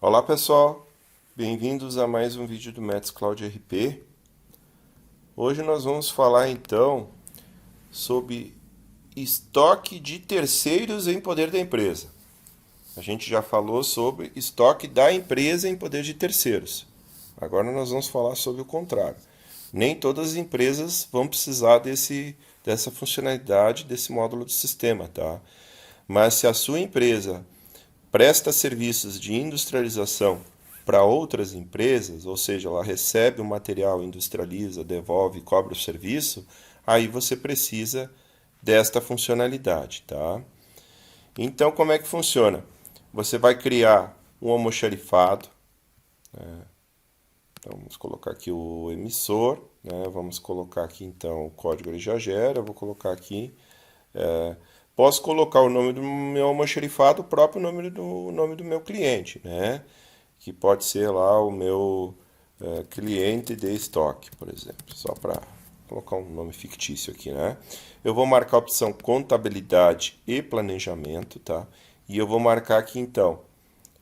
Olá pessoal, bem-vindos a mais um vídeo do Mets Cloud RP. Hoje nós vamos falar então sobre estoque de terceiros em poder da empresa. A gente já falou sobre estoque da empresa em poder de terceiros. Agora nós vamos falar sobre o contrário. Nem todas as empresas vão precisar dessa funcionalidade, desse módulo do sistema, tá? Mas se a sua empresa presta serviços de industrialização para outras empresas, ou seja, ela recebe o material, industrializa, devolve, cobra o serviço, aí você precisa desta funcionalidade, tá? Então, como é que funciona? Você vai criar um almoxarifado, né? Então, vamos colocar aqui o emissor, né? Vamos colocar aqui então o código ele já gera, eu vou colocar aqui. Posso colocar o nome do meu almoxarifado, o próprio nome do meu cliente, né? Que pode ser lá o meu cliente de estoque, por exemplo, só para colocar um nome fictício aqui, né? Eu vou marcar a opção contabilidade e planejamento, tá? E eu vou marcar aqui então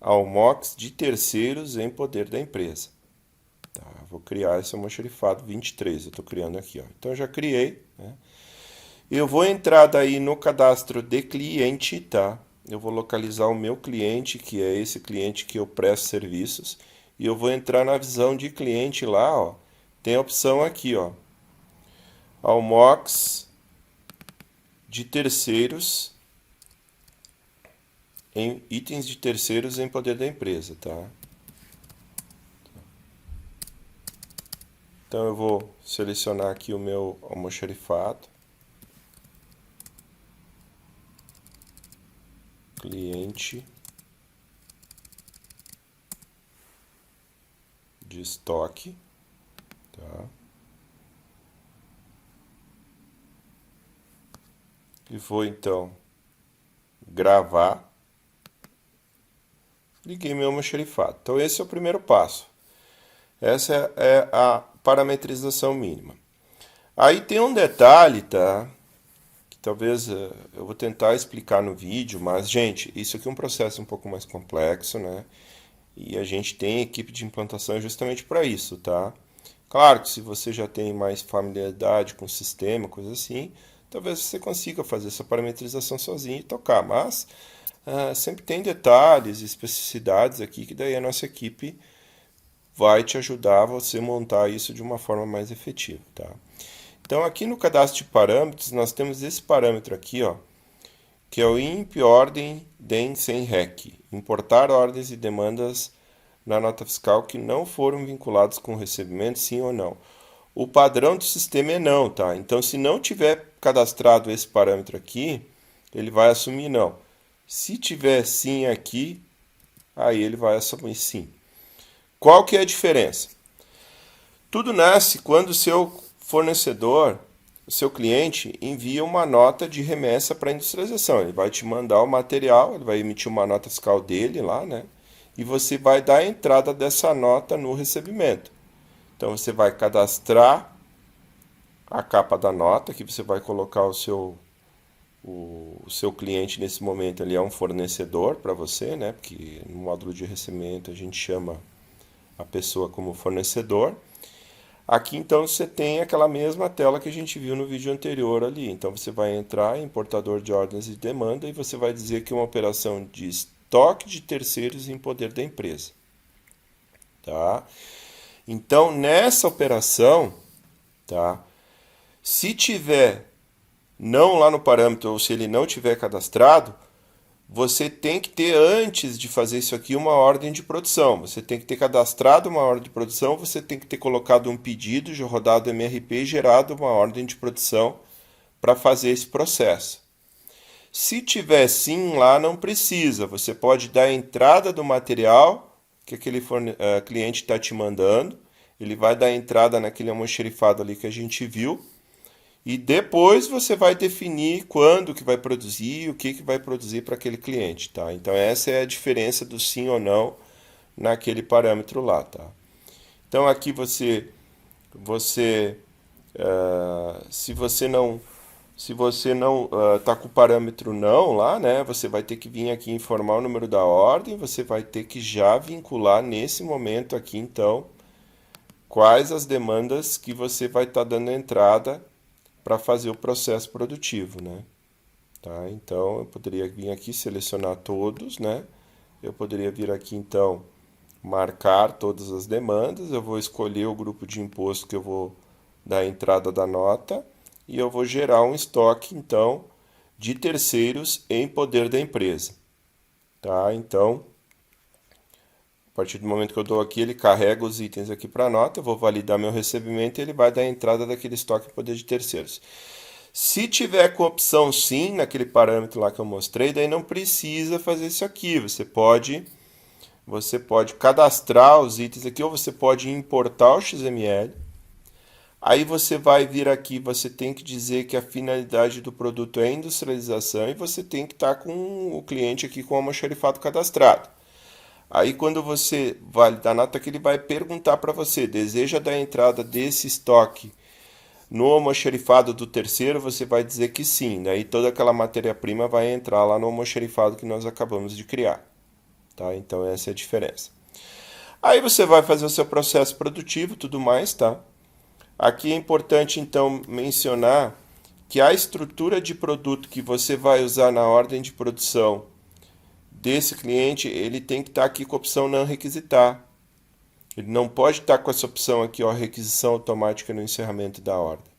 almox de terceiros em poder da empresa. Tá? Vou criar esse almoxarifado 23, eu estou criando aqui, ó. Então eu já criei, né? Eu vou entrar daí no cadastro de cliente, tá? Eu vou localizar o meu cliente, que é esse cliente que eu presto serviços, e eu vou entrar na visão de cliente lá, ó. Tem a opção aqui, ó. Almox de terceiros em itens de terceiros em poder da empresa, tá? Então eu vou selecionar aqui o meu almoxarifado. Cliente de estoque, tá? E vou então gravar. Liguei meu almoxarifado. Então esse é o primeiro passo. Essa é a parametrização mínima. Aí tem um detalhe, tá? Que talvez eu vou tentar explicar no vídeo, mas, gente, isso aqui é um processo um pouco mais complexo, né? E a gente tem equipe de implantação justamente para isso, tá? Claro que se você já tem mais familiaridade com o sistema, coisa assim, talvez você consiga fazer essa parametrização sozinho e tocar, mas sempre tem detalhes e especificidades aqui que daí a nossa equipe vai te ajudar a você montar isso de uma forma mais efetiva, tá? Então aqui no cadastro de parâmetros nós temos esse parâmetro aqui, ó, que é o imp ordem den sem rec, importar ordens e demandas na nota fiscal que não foram vinculados com o recebimento, sim ou não. O padrão do sistema é não, tá? Então se não tiver cadastrado esse parâmetro aqui, ele vai assumir não. Se tiver sim aqui, aí ele vai assumir sim. Qual que é a diferença? Tudo nasce quando o seu fornecedor, o seu cliente, envia uma nota de remessa para a industrialização. Ele vai te mandar o material, ele vai emitir uma nota fiscal dele lá, né? E você vai dar a entrada dessa nota no recebimento. Então você vai cadastrar a capa da nota, que você vai colocar o seu cliente nesse momento ali é um fornecedor para você, né? Porque no módulo de recebimento a gente chama a pessoa como fornecedor. Aqui então você tem aquela mesma tela que a gente viu no vídeo anterior ali. Então você vai entrar em importador de ordens e demanda e você vai dizer que é uma operação de estoque de terceiros em poder da empresa. Tá? Então nessa operação, tá? Se tiver não lá no parâmetro ou se ele não tiver cadastrado, você tem que ter, antes de fazer isso aqui, uma ordem de produção. Você tem que ter cadastrado uma ordem de produção, você tem que ter colocado um pedido, rodado MRP e gerado uma ordem de produção para fazer esse processo. Se tiver sim lá, não precisa. Você pode dar a entrada do material que aquele cliente está te mandando. Ele vai dar a entrada naquele almoxarifado ali que a gente viu. E depois você vai definir quando que vai produzir, o que vai produzir para aquele cliente, tá? Então essa é a diferença do sim ou não naquele parâmetro lá, tá? Então aqui se você Se você não está com o parâmetro não lá, né, você vai ter que vir aqui informar o número da ordem, você vai ter que já vincular nesse momento aqui, então, quais as demandas que você vai estar dando entrada para fazer o processo produtivo, né? Tá? Então, eu poderia vir aqui selecionar todos, né? Eu poderia vir aqui, então, marcar todas as demandas, eu vou escolher o grupo de imposto que eu vou dar a entrada da nota e eu vou gerar um estoque, então, de terceiros em poder da empresa. Tá? Então, a partir do momento que eu dou aqui, ele carrega os itens aqui para a nota, eu vou validar meu recebimento e ele vai dar a entrada daquele estoque em poder de terceiros. Se tiver com opção sim, naquele parâmetro lá que eu mostrei, daí não precisa fazer isso aqui. Você pode cadastrar os itens aqui, ou você pode importar o XML. Aí você vai vir aqui, você tem que dizer que a finalidade do produto é industrialização e você tem que estar com o cliente aqui com o almoxarifado cadastrado. Aí quando você validar a nota que ele vai perguntar para você, deseja dar entrada desse estoque no almoxarifado do terceiro, você vai dizer que sim. Daí toda aquela matéria-prima vai entrar lá no almoxarifado que nós acabamos de criar. Tá? Então essa é a diferença. Aí você vai fazer o seu processo produtivo, tudo mais, tá? Aqui é importante então mencionar que a estrutura de produto que você vai usar na ordem de produção desse cliente, ele tem que estar aqui com a opção não requisitar. Ele não pode estar com essa opção aqui, ó, requisição automática no encerramento da ordem.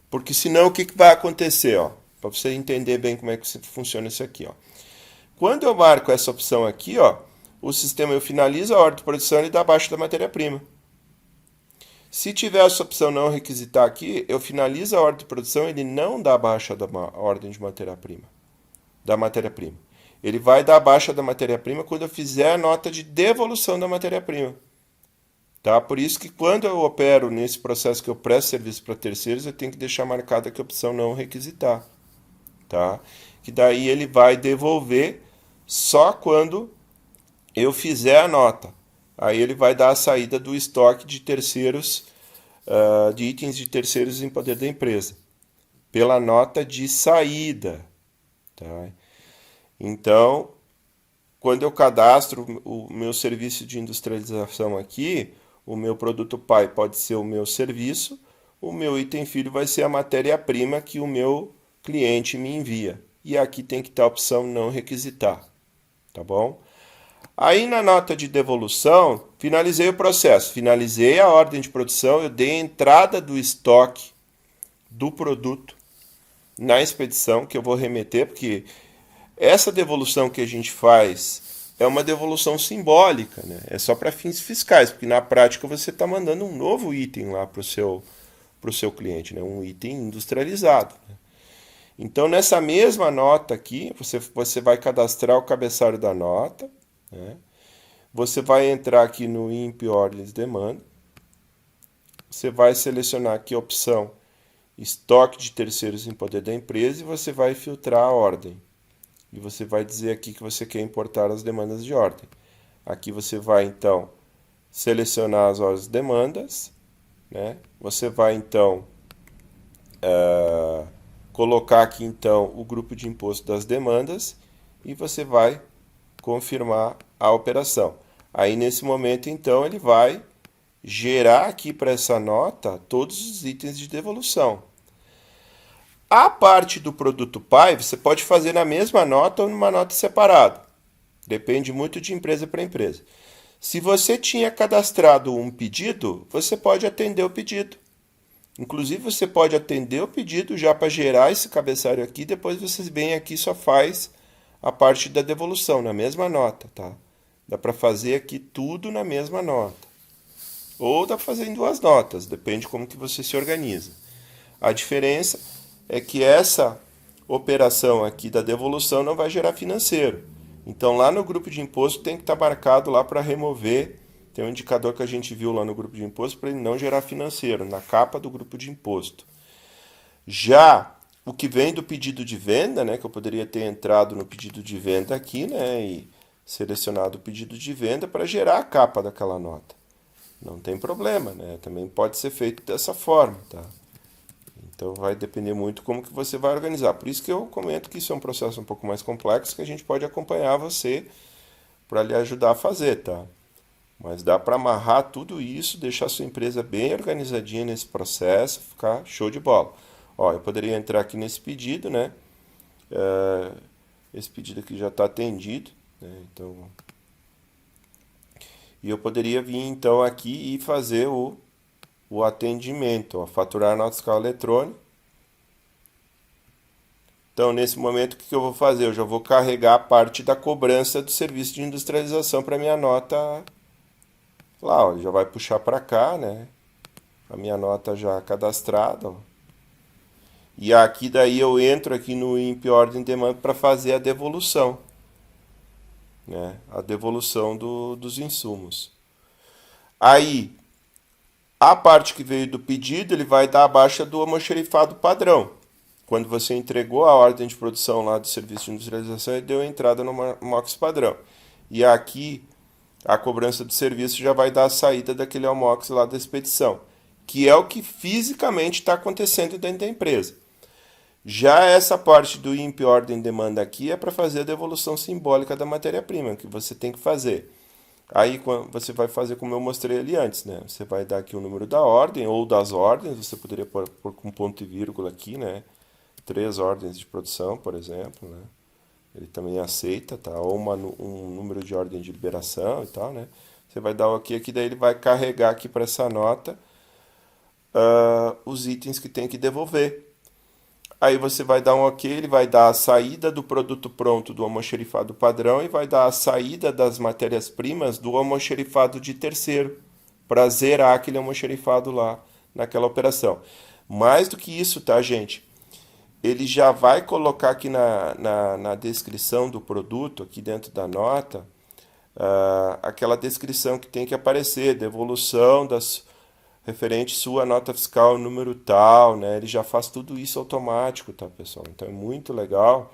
Porque senão o que vai acontecer, ó? Para você entender bem como é que funciona isso aqui, ó. Quando eu marco essa opção aqui, ó, o sistema eu finalizo a ordem de produção e dá baixa da matéria-prima. Se tiver essa opção não requisitar aqui, eu finalizo a ordem de produção, ele não dá baixa da ordem de matéria-prima, da matéria-prima. Ele vai dar baixa da matéria-prima quando eu fizer a nota de devolução da matéria-prima. Tá? Por isso que quando eu opero nesse processo que eu presto serviço para terceiros, eu tenho que deixar marcada aqui a opção não requisitar. Tá? Que daí ele vai devolver só quando eu fizer a nota. Aí ele vai dar a saída do estoque de terceiros, de itens de terceiros em poder da empresa, pela nota de saída. Tá? Então, quando eu cadastro o meu serviço de industrialização aqui, o meu produto pai pode ser o meu serviço, o meu item filho vai ser a matéria-prima que o meu cliente me envia. E aqui tem que estar a opção não requisitar, tá bom? Aí na nota de devolução, finalizei o processo, finalizei a ordem de produção, eu dei a entrada do estoque do produto na expedição, que eu vou remeter, porque essa devolução que a gente faz é uma devolução simbólica, né? É só para fins fiscais, porque na prática você está mandando um novo item lá para o seu cliente, né? Um item industrializado. Né? Então, nessa mesma nota aqui, você vai cadastrar o cabeçalho da nota, né? Você vai entrar aqui no INPE Ordens de Demanda, você vai selecionar aqui a opção Estoque de terceiros em poder da empresa e você vai filtrar a ordem. E você vai dizer aqui que você quer importar as demandas de ordem. Aqui você vai, então, selecionar as horas de demandas, né? Você vai, então, colocar aqui, então, o grupo de imposto das demandas e você vai confirmar a operação. Aí, nesse momento, então, ele vai gerar aqui para essa nota todos os itens de devolução. A parte do produto pai, você pode fazer na mesma nota ou numa nota separada. Depende muito de empresa para empresa. Se você tinha cadastrado um pedido, você pode atender o pedido. Inclusive, você pode atender o pedido já para gerar esse cabeçalho aqui, depois você vem aqui e só faz a parte da devolução, na mesma nota, tá? Dá para fazer aqui tudo na mesma nota. Ou dá para fazer em duas notas, depende como que você se organiza. A diferença é que essa operação aqui da devolução não vai gerar financeiro. Então, lá no grupo de imposto tem que estar marcado lá para remover. Tem um indicador que a gente viu lá no grupo de imposto para ele não gerar financeiro, na capa do grupo de imposto. Já o que vem do pedido de venda, né, que eu poderia ter entrado no pedido de venda aqui, né, e selecionado o pedido de venda para gerar a capa daquela nota. Não tem problema, né? Também pode ser feito dessa forma, tá? Então vai depender muito como que você vai organizar. Por isso que eu comento que isso é um processo um pouco mais complexo, que a gente pode acompanhar você para lhe ajudar a fazer, tá? Mas dá para amarrar tudo isso, deixar a sua empresa bem organizadinha nesse processo, ficar show de bola. Ó, eu poderia entrar aqui nesse pedido, né? Esse pedido aqui já está atendido, né? Então, e eu poderia vir então aqui e fazer o atendimento, ó, faturar nota fiscal eletrônica. Então, nesse momento, o que eu vou fazer? Eu já vou carregar a parte da cobrança do serviço de industrialização para minha nota lá, ó, já vai puxar para cá, né? A minha nota já cadastrada, ó. E aqui daí eu entro aqui no Imp Ordem Demand para fazer a devolução, né? A devolução dos insumos. Aí, a parte que veio do pedido, ele vai dar a baixa do almoxarifado padrão. Quando você entregou a ordem de produção lá do serviço de industrialização, ele deu entrada no MOX padrão. E aqui, a cobrança do serviço já vai dar a saída daquele almox lá da expedição, que é o que fisicamente está acontecendo dentro da empresa. Já essa parte do Imp Ordem Demanda aqui é para fazer a devolução simbólica da matéria-prima, que você tem que fazer. Aí você vai fazer como eu mostrei ali antes, né? Você vai dar aqui o número da ordem ou das ordens, você poderia pôr com ponto e vírgula aqui, né? 3 ordens de produção, por exemplo, né? Ele também aceita, tá? Ou um número de ordem de liberação e tal, né? Você vai dar o OK aqui, daí ele vai carregar aqui para essa nota os itens que tem que devolver. Aí você vai dar um OK, ele vai dar a saída do produto pronto do almoxarifado padrão e vai dar a saída das matérias-primas do almoxarifado de terceiro, para zerar aquele almoxarifado lá naquela operação. Mais do que isso, tá, gente? Ele já vai colocar aqui na descrição do produto, aqui dentro da nota, aquela descrição que tem que aparecer, devolução das referente sua nota fiscal número tal, né? Ele já faz tudo isso automático, tá, pessoal? Então é muito legal,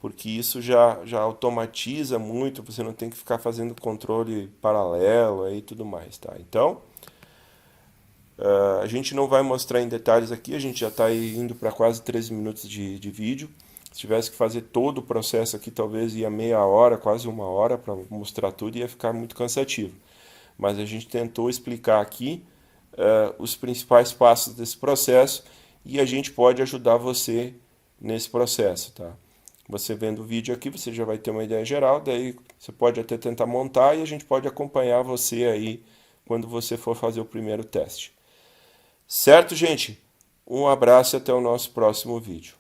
porque isso já automatiza muito, você não tem que ficar fazendo controle paralelo aí e tudo mais, tá? Então, a gente não vai mostrar em detalhes aqui, a gente já está indo para quase 13 minutos de vídeo. Se tivesse que fazer todo o processo aqui, talvez ia meia hora, quase uma hora para mostrar tudo, ia ficar muito cansativo. Mas a gente tentou explicar aqui os principais passos desse processo e a gente pode ajudar você nesse processo, tá? Você vendo o vídeo aqui, você já vai ter uma ideia geral, daí você pode até tentar montar e a gente pode acompanhar você aí quando você for fazer o primeiro teste. Certo, gente? Um abraço e até o nosso próximo vídeo.